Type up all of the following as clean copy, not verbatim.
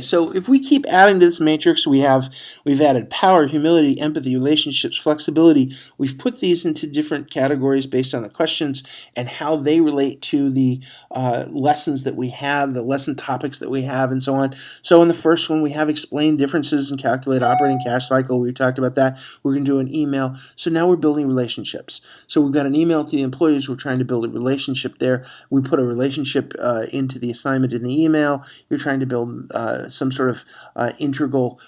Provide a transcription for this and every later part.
So if we keep adding to this matrix, we've added power, humility, empathy, relationships, flexibility. We've put these into different categories based on the questions and how they relate to the lessons that we have, the lesson topics that we have, and so on. So in the first one, we have explain differences and calculate operating cash cycle. We talked about that. We're going to do an email. So now we're building relationships. So we've got an email to the employees. We're trying to build a relationship there. We put a relationship into the assignment in the email. You're trying to build some sort of integral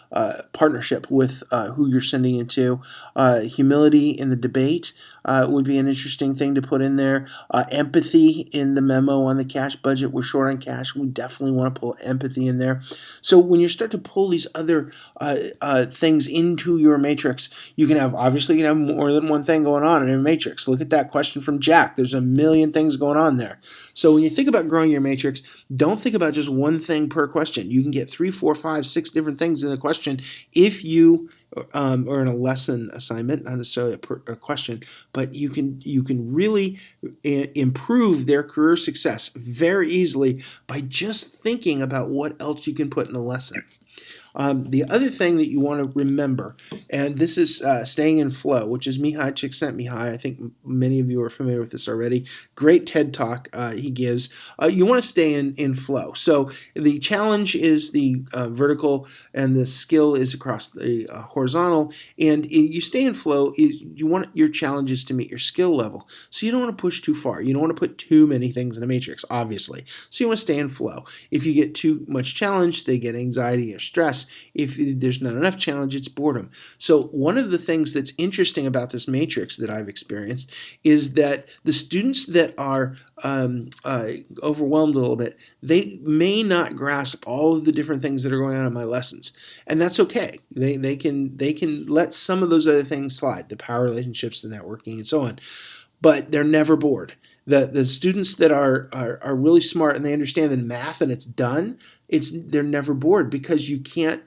partnership with who you're sending it to. Humility in the debate would be an interesting thing to put in there. Empathy in the memo on the cash budget. We're short on cash. We definitely want to pull empathy in there. So when you start to pull these other things into your matrix, you can have more than one thing going on in a matrix. Look at that question from Jack. There's a million things going on there. So when you think about growing your matrix, don't think about just one thing per question. You can get 3, 4, 5, 6 different things in a question if you or in a lesson assignment, not necessarily a question, but you can really improve their career success very easily by just thinking about what else you can put in the lesson. The other thing that you want to remember, and this is staying in flow, which is Mihai Csikszentmihalyi. I think many of you are familiar with this already. Great TED Talk he gives. You want to stay in flow. So the challenge is the vertical, and the skill is across the horizontal. And you stay in flow. You want your challenges to meet your skill level. So you don't want to push too far. You don't want to put too many things in a matrix, obviously. So you want to stay in flow. If you get too much challenge, they get anxiety or stress. If there's not enough challenge, it's boredom. So one of the things that's interesting about this matrix that I've experienced is that the students that are overwhelmed a little bit, they may not grasp all of the different things that are going on in my lessons, and that's okay. They can let some of those other things slide, the power relationships, the networking, and so on. But they're never bored. The students that are really smart and they understand the math and it's done, they're never bored, because you can't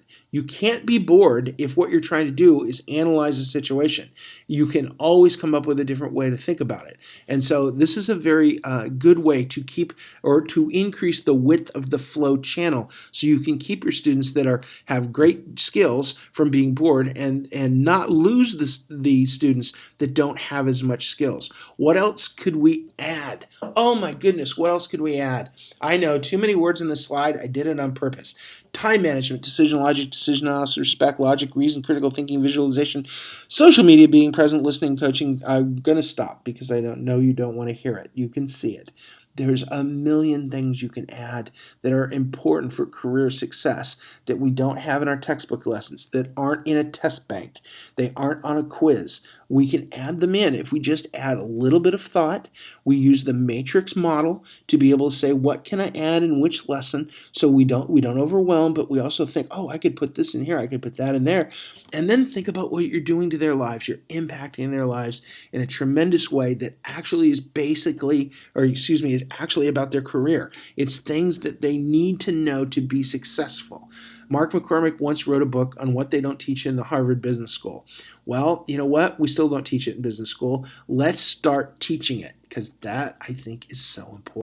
be bored if what you're trying to do is analyze a situation. You can always come up with a different way to think about it. And so this is a very good way to keep or to increase the width of the flow channel, so you can keep your students that have great skills from being bored, and not lose the students that don't have as much skills. What else could we add? Oh my goodness, what else could we add? I know, too many words in this slide. I did it on purpose. Time management, decision logic, decision analysis, respect, logic, reason, critical thinking, visualization, social media, being present, listening, coaching. I'm going to stop because I don't know you don't want to hear it. You can see it. There's a million things you can add that are important for career success that we don't have in our textbook lessons, that aren't in a test bank. They aren't on a quiz. We can add them in if we just add a little bit of thought. We use the matrix model to be able to say, what can I add in which lesson, so we don't overwhelm, but we also think, oh, I could put this in here, I could put that in there. And then think about what you're doing to their lives. You're impacting their lives in a tremendous way that actually is is actually about their career. It's things that they need to know to be successful. Mark McCormick once wrote a book on what they don't teach in the Harvard Business School. Well, you know what? We still don't teach it in business school. Let's start teaching it, because that, I think, is so important.